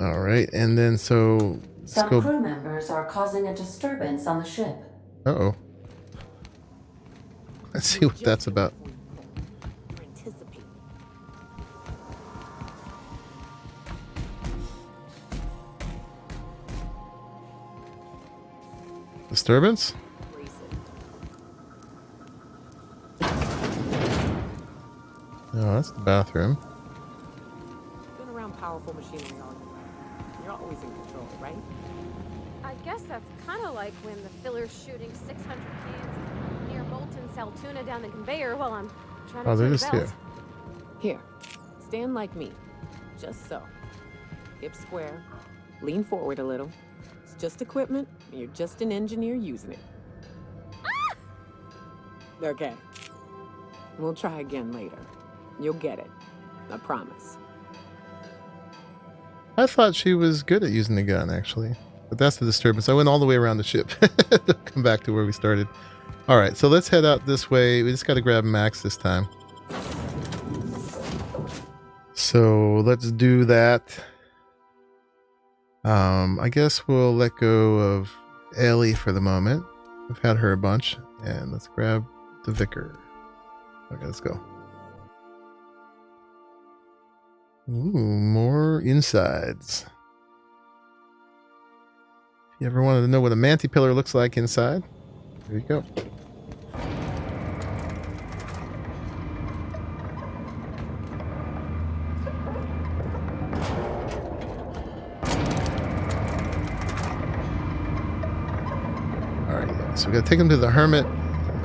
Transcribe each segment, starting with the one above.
All right, and then so let's Some go. crew members are causing a disturbance on the ship. Uh-oh. Let's see what that's about. Disturbance? Oh, that's the bathroom. Been around powerful machinery all your life. You're always in control, right? I guess that's kind of like when the filler's shooting 600 cans near molten cell tuna down the conveyor while I'm trying to Oh, they're turn a just belt. here. Here, stand like me. Just so. Hips square. Lean forward a little. It's just equipment, and you're just an engineer using it. Ah! Okay. We'll try again later. You'll get it. I promise. I thought she was good at using the gun, actually. But that's the disturbance. I went all the way around the ship to come back to where we started. All right, so let's head out this way. We just got to grab Max this time. So let's do that. I guess we'll let go of Ellie for the moment. We've had her a bunch. And let's grab the Vicar. Okay, let's go. Ooh, more insides. If you ever wanted to know what a manti-pillar looks like inside, there you go. Alright, yeah. So we gotta take him to the hermit.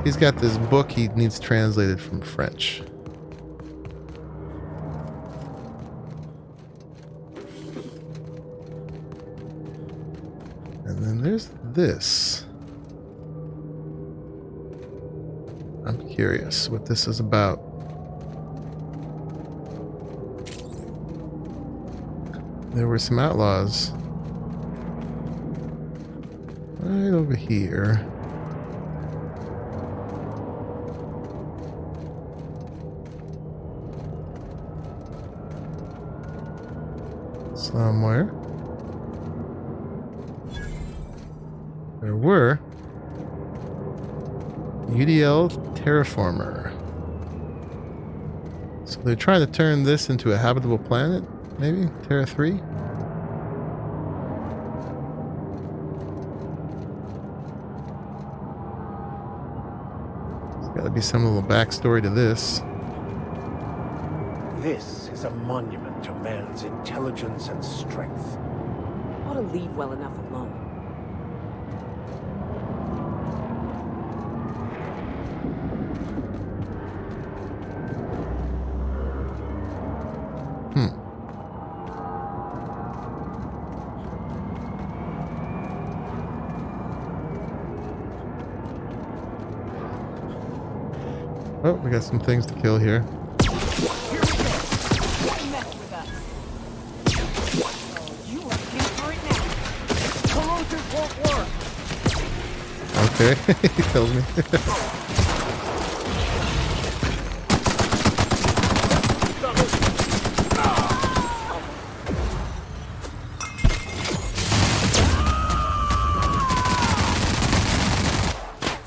He's got this book he needs translated from French. And then there's this. I'm curious what this is about. There were some outlaws right over here. Somewhere. There were. UDL Terraformer. So they're trying to turn this into a habitable planet, maybe? Terra 3? There's got to be some little backstory to this. This is a monument to man's intelligence and strength. Ought to leave well enough alone. Oh, we got some things to kill here. Okay, he tells me.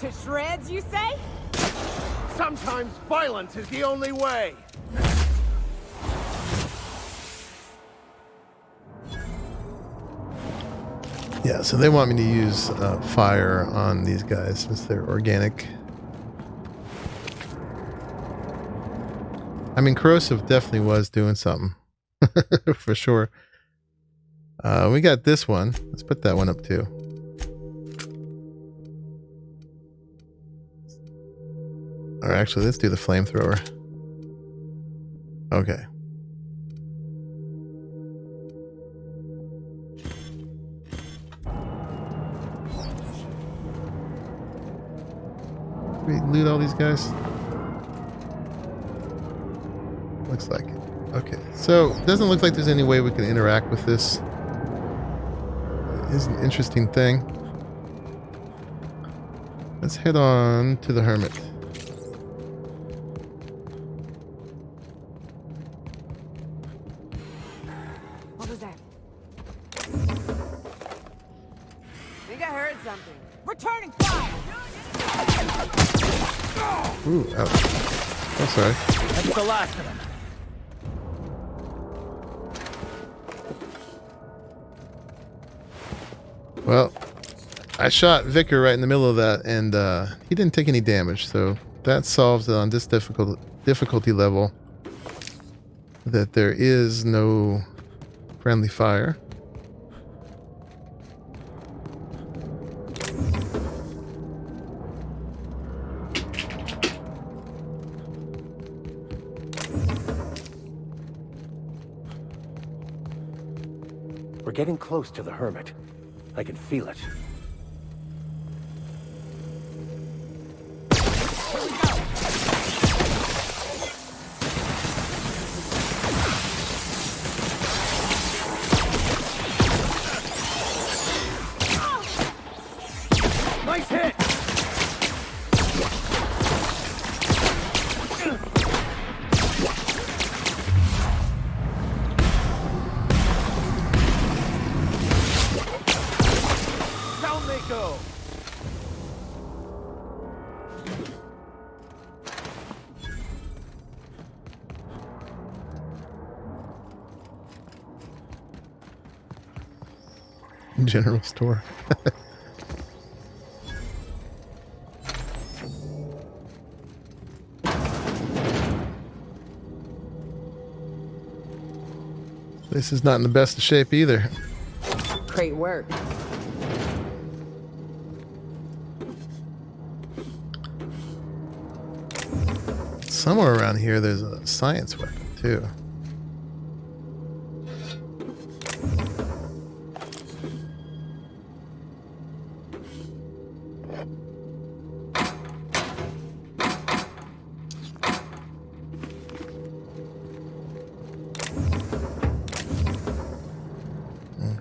To shreds, you say? Sometimes violence is the only way. Yeah, so they want me to use fire on these guys since they're organic. I mean, corrosive definitely was doing something. For sure. We got this one. Let's put that one up too. Or actually, let's do the flamethrower. Okay. We loot all these guys? Looks like it. Okay, so it doesn't look like there's any way we can interact with this. It is an interesting thing. Let's head on to the hermit. What was that? heard something. Returning fire! Ooh, ouch. Oh, sorry. That's the last of them. Well, I shot Vicar right in the middle of that, and he didn't take any damage, so that solves it on this difficulty level. That there is no friendly fire. We're getting close to the Hermit. I can feel it. Nice hit! Down they go! General store. This is not in the best of shape either. Great work. Somewhere around here there's a science weapon too.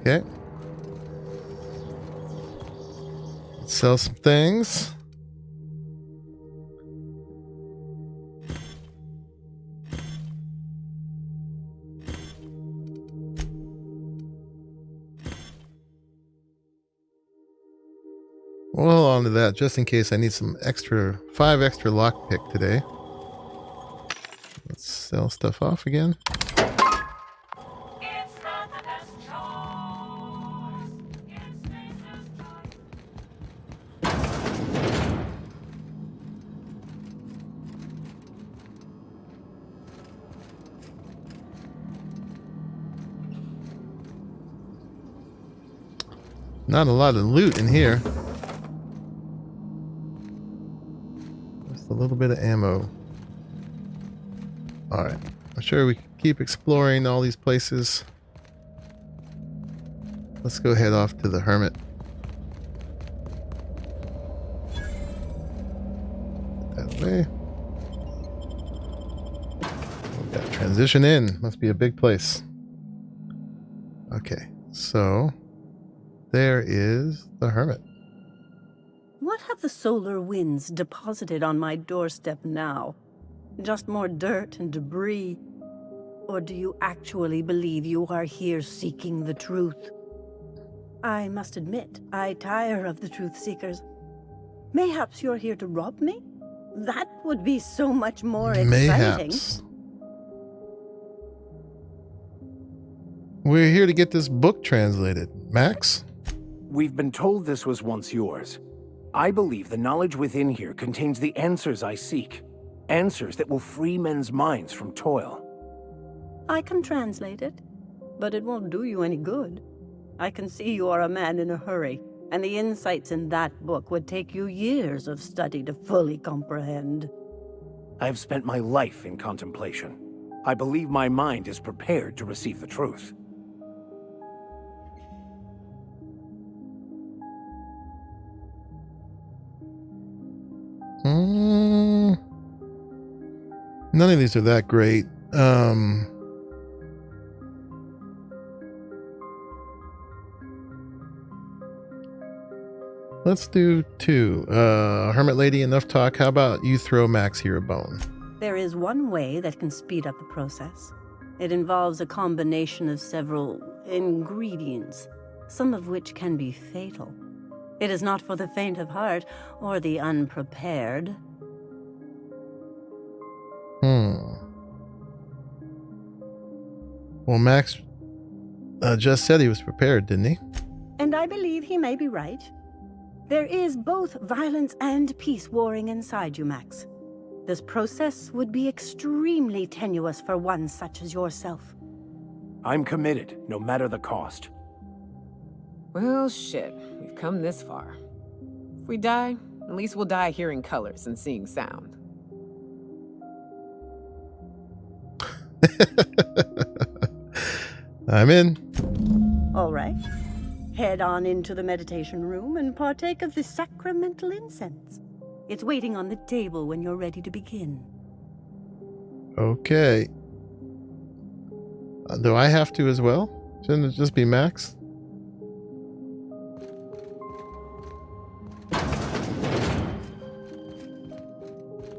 Okay. Let's sell some things. We'll hold on to that just in case I need some extra, 5 extra lockpick today. Let's sell stuff off again. Not a lot of loot in here. Just a little bit of ammo. Alright. I'm sure we can keep exploring all these places. Let's go head off to the Hermit. That way. We got transition in. Must be a big place. Okay, so there is the Hermit. What have the solar winds deposited on my doorstep now? Just more dirt and debris? Or do you actually believe you are here seeking the truth? I must admit, I tire of the truth seekers. Mayhaps you're here to rob me? That would be so much more exciting. Mayhaps. We're here to get this book translated. Max? We've been told this was once yours. I believe the knowledge within here contains the answers I seek. Answers that will free men's minds from toil. I can translate it, but it won't do you any good. I can see you are a man in a hurry, and the insights in that book would take you years of study to fully comprehend. I've spent my life in contemplation. I believe my mind is prepared to receive the truth. None of these are that great. Let's do 2. Hermit Lady, enough talk. How about you throw Max here a bone? There is one way that can speed up the process. It involves a combination of several ingredients, some of which can be fatal. It is not for the faint of heart or the unprepared. Well, Max just said he was prepared, didn't he? And I believe he may be right. There is both violence and peace warring inside you, Max. This process would be extremely tenuous for one such as yourself. I'm committed, no matter the cost. Well, shit. We've come this far. If we die, at least we'll die hearing colors and seeing sound. I'm in. All right. Head on into the meditation room and partake of the sacramental incense. It's waiting on the table when you're ready to begin. Okay. Do I have to as well? Shouldn't it just be Max?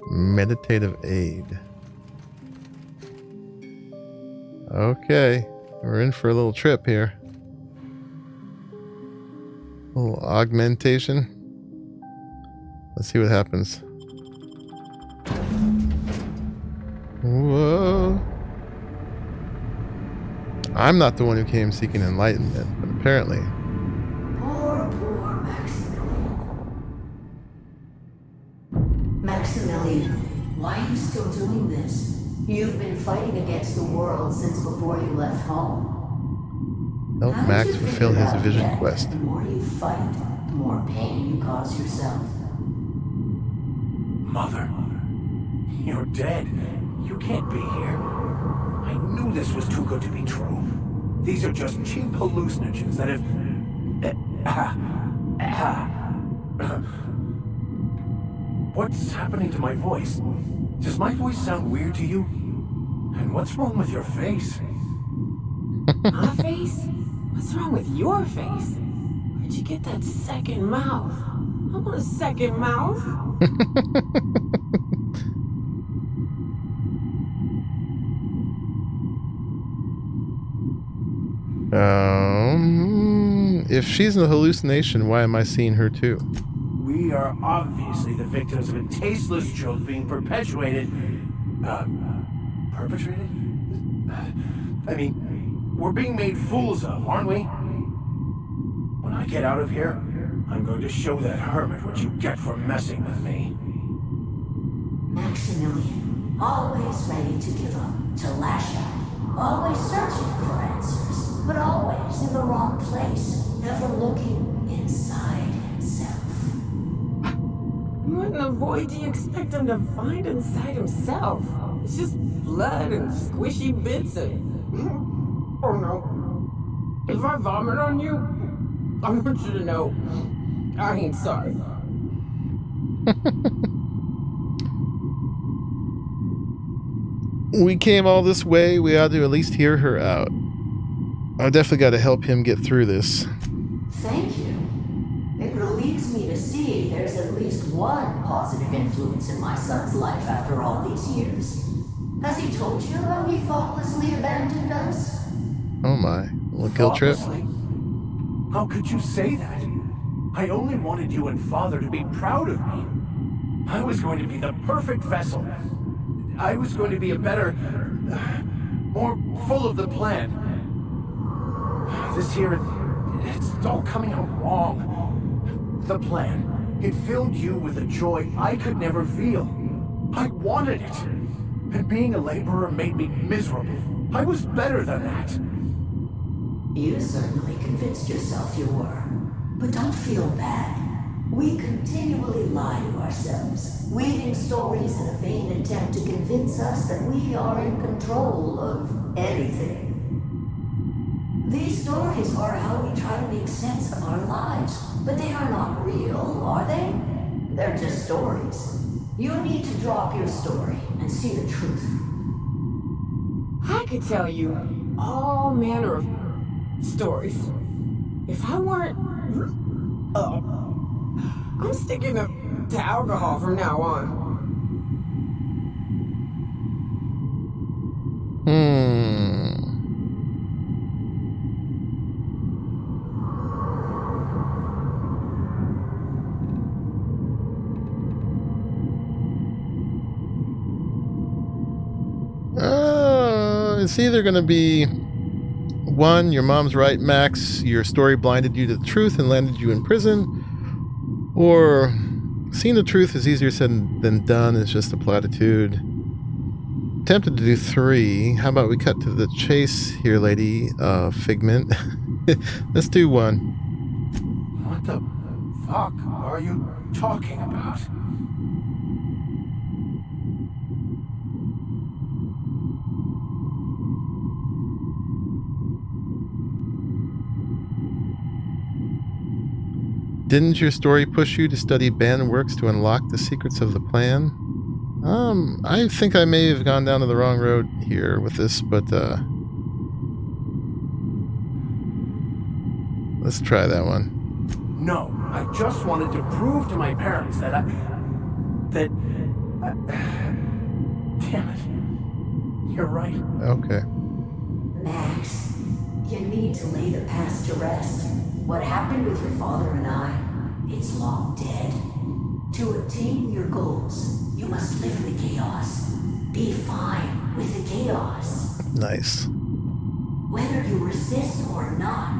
Meditative aid. Okay. We're in for a little trip here. A little augmentation. Let's see what happens. Whoa. I'm not the one who came seeking enlightenment, but apparently. Poor Maximilian. Maximilian, why are you still doing this? You've been fighting against the world since before you left home. Help Haven't Max you fulfill figured his out vision yet quest. that the more you fight, the more pain you cause yourself. Mother, you're dead. You can't be here. I knew this was too good to be true. These are just cheap hallucinogens that have... What's happening to my voice? Does my voice sound weird to you? And what's wrong with your face? My face? What's wrong with your face? Where'd you get that second mouth? I want a second mouth. If she's a hallucination, why am I seeing her too? We are obviously the victims of a tasteless joke being perpetuated. Perpetrated? I mean, we're being made fools of, aren't we? When I get out of here, I'm going to show that hermit what you get for messing with me. Maximilian, always ready to give up, to lash out, always searching for answers, but always in the wrong place, never looking inside himself. What in the void do you expect him to find inside himself? It's just blood and squishy bits and... Oh no. If I vomit on you, I want you to know I ain't sorry. We came all this way, we ought to at least hear her out. I definitely got to help him get through this. Thank you. It relieves me to see there's at least one positive influence in my son's life after all these years. Has he told you how he thoughtlessly abandoned us? Oh my, a little guilt trip. Thoughtlessly? How could you say that? I only wanted you and Father to be proud of me. I was going to be the perfect vessel. I was going to be a better, more full of the plan. This here, it's all coming out wrong. The plan, it filled you with a joy I could never feel. I wanted it. And being a laborer made me miserable. I was better than that. You certainly convinced yourself you were. But don't feel bad. We continually lie to ourselves, weaving stories in a vain attempt to convince us that we are in control of anything. These stories are how we try to make sense of our lives, but they are not real, are they? They're just stories. You need to drop your story and see the truth. I could tell you all manner of stories. If I weren't... I'm sticking to alcohol from now on. It's either going to be 1, your mom's right, Max, your story blinded you to the truth and landed you in prison, or seeing the truth is easier said than done, it's just a platitude. Tempted to do 3. How about we cut to the chase here, lady, Figment? Let's do 1. What the fuck are you talking about? Didn't your story push you to study band works to unlock the secrets of the plan? I think I may have gone down to the wrong road here with this, but let's try that one. No, I just wanted to prove to my parents that damn it. You're right. Okay. Max, you need to lay the past to rest. What happened with your father and I, it's long dead. To attain your goals, you must live in the chaos. Be fine with the chaos. Nice. Whether you resist or not,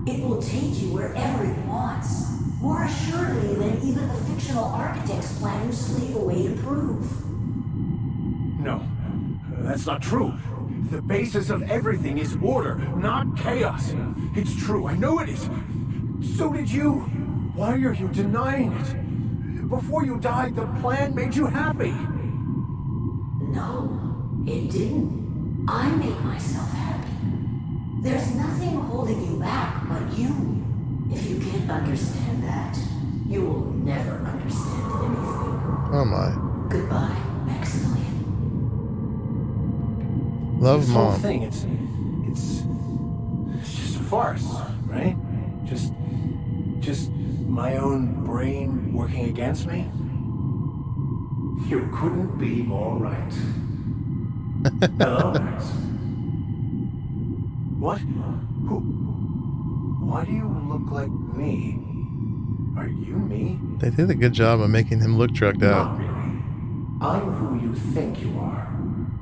it will take you wherever it wants. More assuredly than even the fictional architect's plan you slave away to prove. No, that's not true. The basis of everything is order, not chaos. It's true, I know it is. So did you. Why are you denying it? Before you died, the plan made you happy. No, it didn't. I made myself happy. There's nothing holding you back but you. If you can't understand that, you will never understand anything. Oh my. Goodbye, Maximilian. Love This whole Mom. thing, it's just a farce, right? Just my own brain working against me? You couldn't be more right. Hello, Max. What? Who? Why do you look like me? Are you me? They did a good job of making him look drugged out. Not really. I'm who you think you are.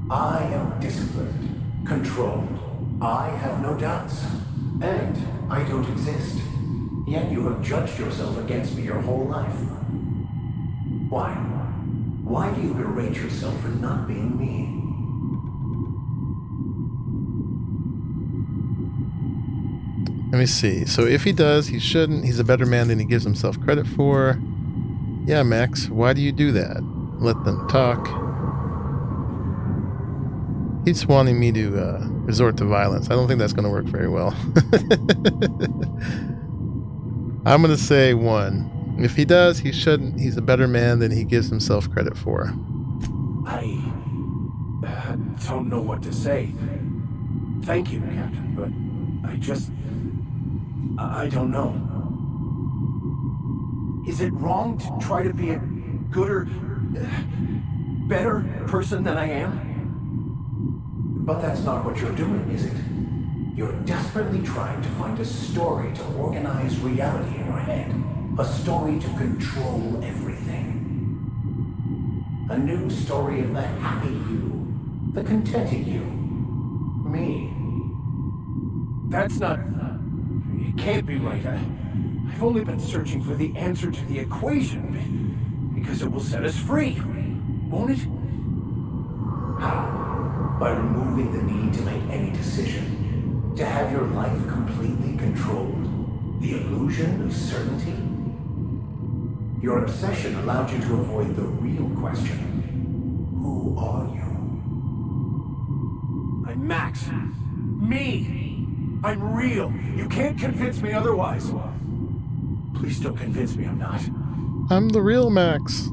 I am disciplined, controlled. I have no doubts. And I don't exist. Yet you have judged yourself against me your whole life. Why? Why do you berate yourself for not being me? Let me see. So if he does, he shouldn't. He's a better man than he gives himself credit for. Yeah, Max, why do you do that? Let them talk. He's wanting me to resort to violence. I don't think that's going to work very well. I'm going to say 1. If he does, he shouldn't. He's a better man than he gives himself credit for. I don't know what to say. Thank you, Captain, but I don't know. Is it wrong to try to be a gooder, better person than I am? But that's not what you're doing, is it? You're desperately trying to find a story to organize reality in your head. A story to control everything. A new story of the happy you, the contented you. Me. That's not... It can't be right. I've only been searching for the answer to the equation, because it will set us free, won't it? How? By removing the need to make any decision. To have your life completely controlled. The illusion of certainty. Your obsession allowed you to avoid the real question. Who are you? I'm Max. Me! I'm real. You can't convince me otherwise. Please don't convince me I'm not. I'm the real Max.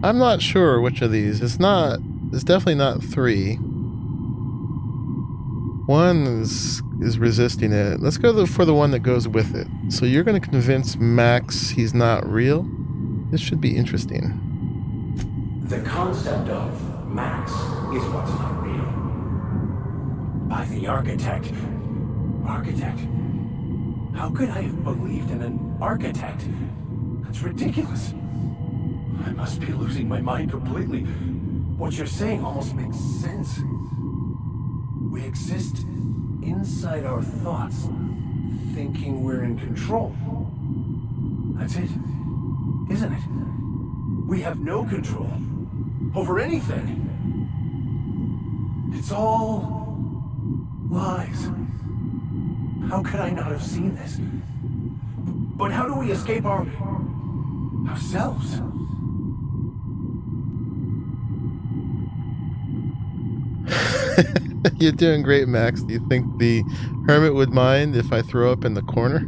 I'm not sure which of these. It's definitely not 3. 1 is resisting it. Let's go for the one that goes with it. So you're going to convince Max he's not real? This should be interesting. The concept of Max is what's not real. By the architect. Architect? How could I have believed in an architect? That's ridiculous. I must be losing my mind completely. What you're saying almost makes sense. We exist inside our thoughts, thinking we're in control. That's it, isn't it? We have no control over anything. It's all lies. How could I not have seen this? But how do we escape ourselves? You're doing great, Max. Do you think the hermit would mind if I throw up in the corner?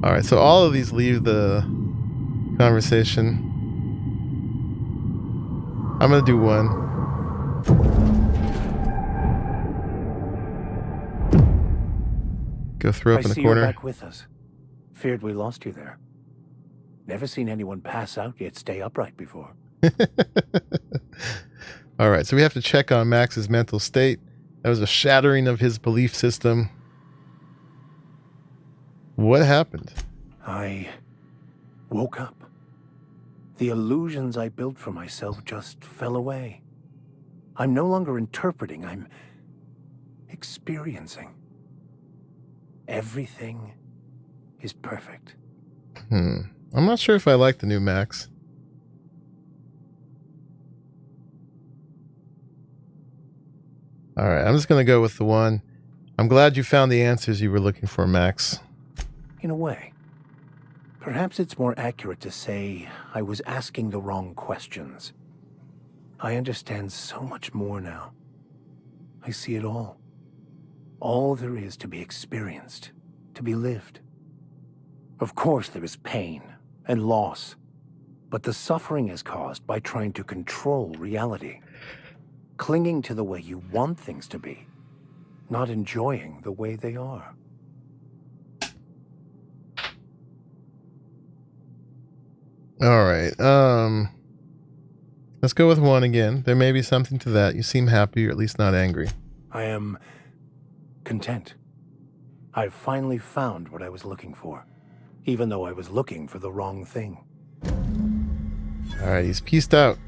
Alright, so all of these leave the conversation. I'm gonna do one. Go throw up in the I see corner. you're back with us. Feared we lost you there. Never seen anyone pass out yet stay upright before. All right, so we have to check on Max's mental state. That was a shattering of his belief system. What happened? I woke up. The illusions I built for myself just fell away. I'm no longer interpreting, I'm experiencing. Everything is perfect. I'm not sure if I like the new Max. All right, I'm just going to go with the one. I'm glad you found the answers you were looking for, Max. In a way. Perhaps it's more accurate to say I was asking the wrong questions. I understand so much more now. I see it all. All there is to be experienced, to be lived. Of course there is pain and loss, but the suffering is caused by trying to control reality. Clinging to the way you want things to be, not enjoying the way they are. All right. Let's go with one again. There may be something to that. You seem happy, or at least not angry. I am content. I've finally found what I was looking for, even though I was looking for the wrong thing. All right, he's pieced out.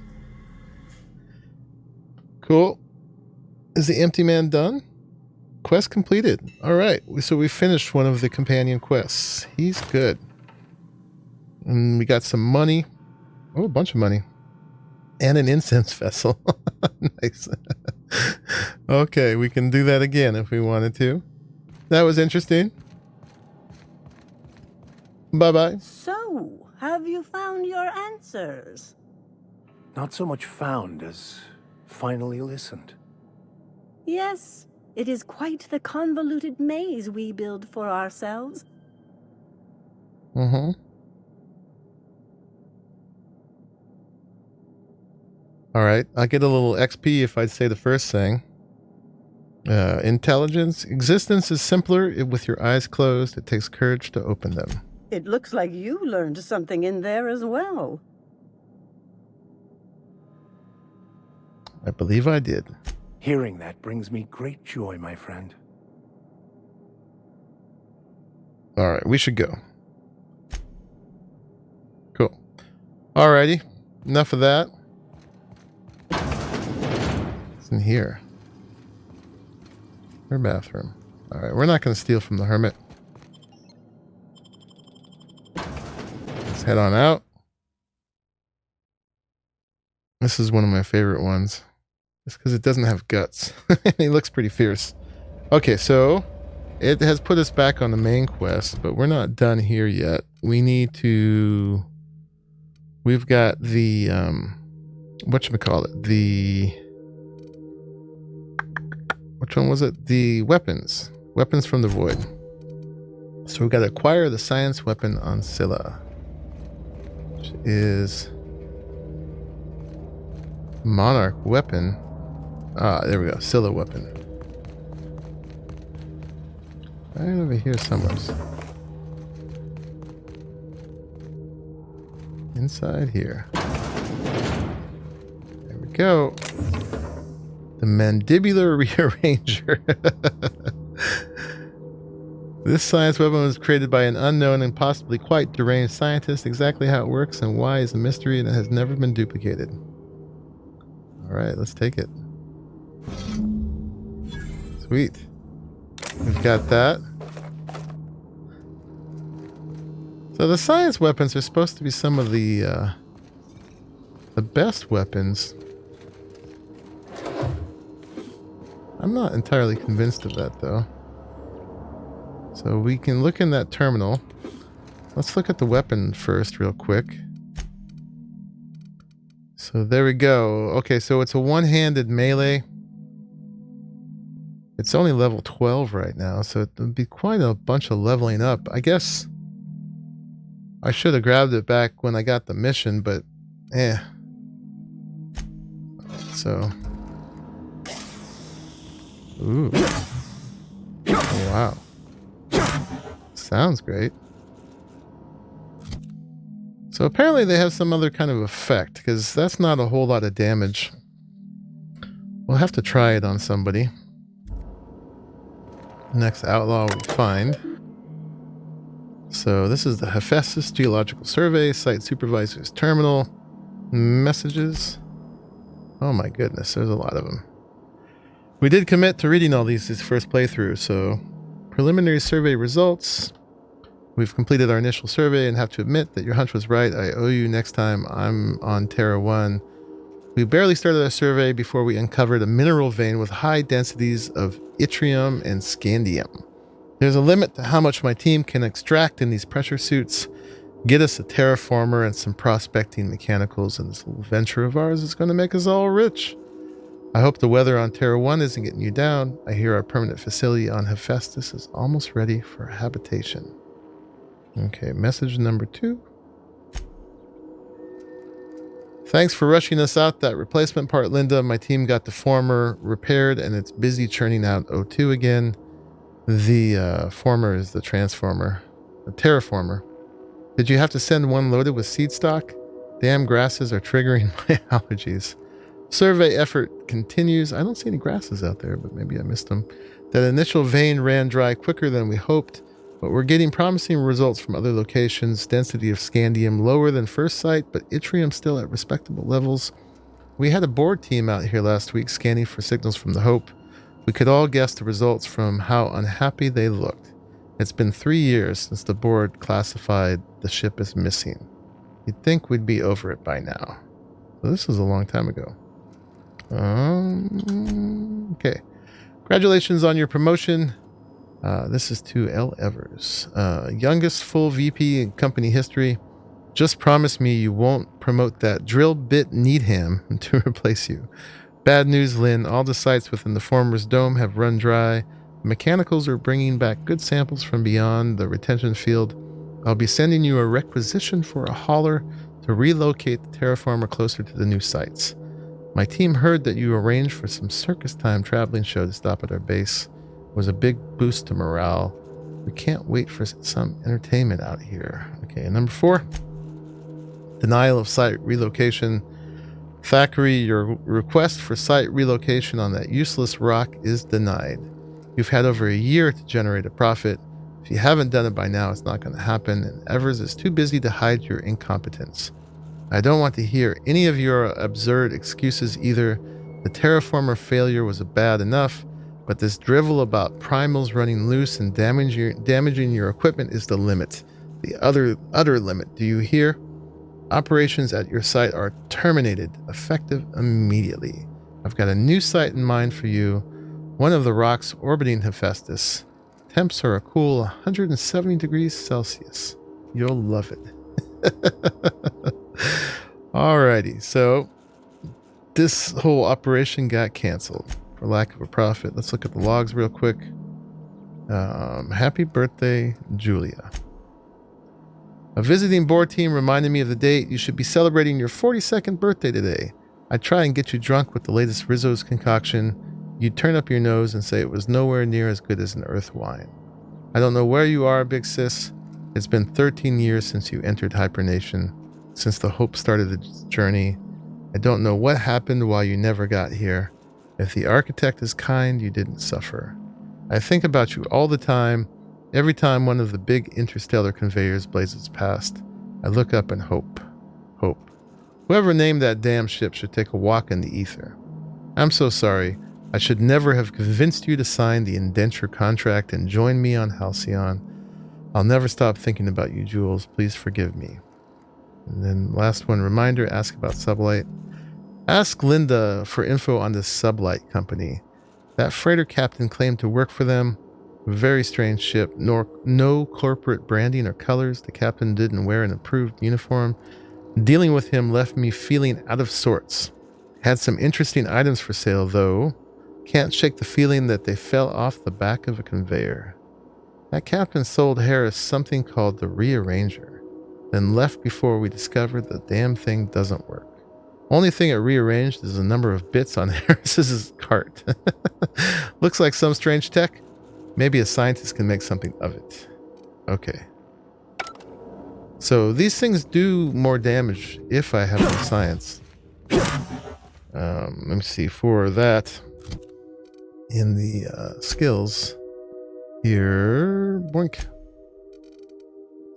Cool. Is the empty man done? Quest completed. All right, so we finished one of the companion quests. He's good. And we got some money. Oh, a bunch of money. And an incense vessel. Nice. Okay, we can do that again if we wanted to. That was interesting. Bye-bye. So, have you found your answers? Not so much found as finally listened. Yes, it is quite the convoluted maze we build for ourselves. Mm-hmm. All right, I get a little XP if I'd say the first thing. Intelligence. Existence is simpler with your eyes closed. It takes courage to open them. It looks like you learned something in there as well. I believe I did. Hearing that brings me great joy, my friend. All right, we should go. Cool. Alrighty, enough of that. What's in here? Her bathroom. All right, we're not going to steal from the hermit. Let's head on out. This is one of my favorite ones. Just because it doesn't have guts. He looks pretty fierce. Okay, so it has put us back on the main quest, but we're not done here yet. We need to... We've got the... whatchamacallit? The... Which one was it? The weapons. Weapons from the void. So we've got to acquire the science weapon on Scylla. Which is... Monarch weapon. Ah, there we go. Scylla weapon. Right over here somewhere. inside here. There we go. The mandibular rearranger. This science weapon was created by an unknown and possibly quite deranged scientist. Exactly how it works and why is a mystery, and it has never been duplicated. Alright, let's take it. Sweet. We've got that. So the science weapons are supposed to be some of the best weapons. I'm not entirely convinced of that, though. So we can look in that terminal. Let's look at the weapon first real quick. So there we go. Okay, so it's a one-handed melee. It's only level 12 right now, so it would be quite a bunch of leveling up. I guess I should have grabbed it back when I got the mission, but so... Ooh. Oh, wow. Sounds great. So apparently they have some other kind of effect, because that's not a whole lot of damage. We'll have to try it on somebody. Next outlaw we find. So this is the Hephaestus Geological Survey, Site Supervisor's Terminal. Messages. Oh my goodness, there's a lot of them. We did commit to reading all these this first playthrough, so... Preliminary survey results. We've completed our initial survey and have to admit that your hunch was right. I owe you next time I'm on Terra 1. We barely started our survey before we uncovered a mineral vein with high densities of yttrium and scandium. There's a limit to how much my team can extract in these pressure suits. Get us a terraformer and some prospecting mechanicals, and this little venture of ours is going to make us all rich. I hope the weather on Terra 1 isn't getting you down. I hear our permanent facility on Hephaestus is almost ready for habitation. Okay, message number 2. Thanks for rushing us out that replacement part, Linda. My team got the former repaired and it's busy churning out O2 again. The former is the transformer. The terraformer. Did you have to send one loaded with seed stock? Damn grasses are triggering my allergies. Survey effort continues. I don't see any grasses out there, but maybe I missed them. That initial vein ran dry quicker than we hoped, but we're getting promising results from other locations. Density of scandium lower than first sight, but yttrium still at respectable levels. We had a board team out here last week scanning for signals from the Hope. We could all guess the results from how unhappy they looked. It's been 3 years since the board classified the ship as missing. You'd think we'd be over it by now. So this was a long time ago. Okay. Congratulations on your promotion. This is to L. Evers. Youngest full VP in company history. Just promise me you won't promote that drill bit Needham to replace you. Bad news, Lynn. All the sites within the former's dome have run dry. Mechanicals are bringing back good samples from beyond the retention field. I'll be sending you a requisition for a hauler to relocate the terraformer closer to the new sites. My team heard that you arranged for some circus time traveling show to stop at our base. It was a big boost to morale. We can't wait for some entertainment out here. Okay, number 4. Denial of site relocation. Thackeray, your request for site relocation on that useless rock is denied. You've had over a year to generate a profit. If you haven't done it by now, it's not going to happen, and Evers is too busy to hide your incompetence. I don't want to hear any of your absurd excuses either. The terraformer failure was bad enough, but this drivel about primals running loose and damaging your equipment is the limit. The utter limit. Do you hear? Operations at your site are terminated, effective immediately. I've got a new site in mind for you. One of the rocks orbiting Hephaestus. Temps are a cool 170 degrees Celsius. You'll love it. Alrighty, so this whole operation got canceled for lack of a profit. Let's look at the logs real quick. Happy birthday, Julia. A visiting board team reminded me of the date. You should be celebrating your 42nd birthday today. I'd try and get you drunk with the latest Rizzo's concoction. You'd turn up your nose and say it was nowhere near as good as an earth wine. I don't know where you are, big sis. It's been 13 years since you entered hibernation. since the hope started the journey. I don't know what happened while you never got here. If the architect is kind, you didn't suffer. I think about you all the time. Every time one of the big interstellar conveyors blazes past, I look up and hope. Hope. Whoever named that damn ship should take a walk in the ether. I'm so sorry. I should never have convinced you to sign the indenture contract and join me on Halcyon. I'll never stop thinking about you, Jules. Please forgive me. And then last one, reminder, ask about Sublight. Ask Linda for info on this Sublight company. That freighter captain claimed to work for them. Very strange ship. No corporate branding or colors. The captain didn't wear an approved uniform. Dealing with him left me feeling out of sorts. Had some interesting items for sale, though. Can't shake the feeling that they fell off the back of a conveyor. That captain sold Harris something called the Rearranger, then left before we discovered the damn thing doesn't work. Only thing it rearranged is the number of bits on Harris's cart. Looks like some strange tech. Maybe a scientist can make something of it. Okay. So these things do more damage if I have more science. Let me see. For that, in the skills here, boink.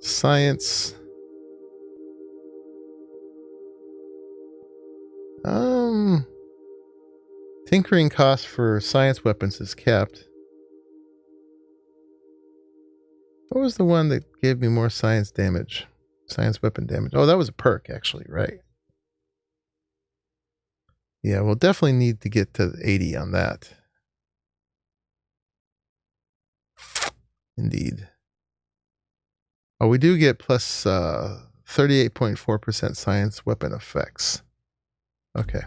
Science. Tinkering cost for science weapons is kept. What was the one that gave me more science damage? Science weapon damage. Oh, that was a perk, actually, right? Yeah, we'll definitely need to get to 80 on that. Indeed. Oh, we do get plus 38.4% science weapon effects. Okay.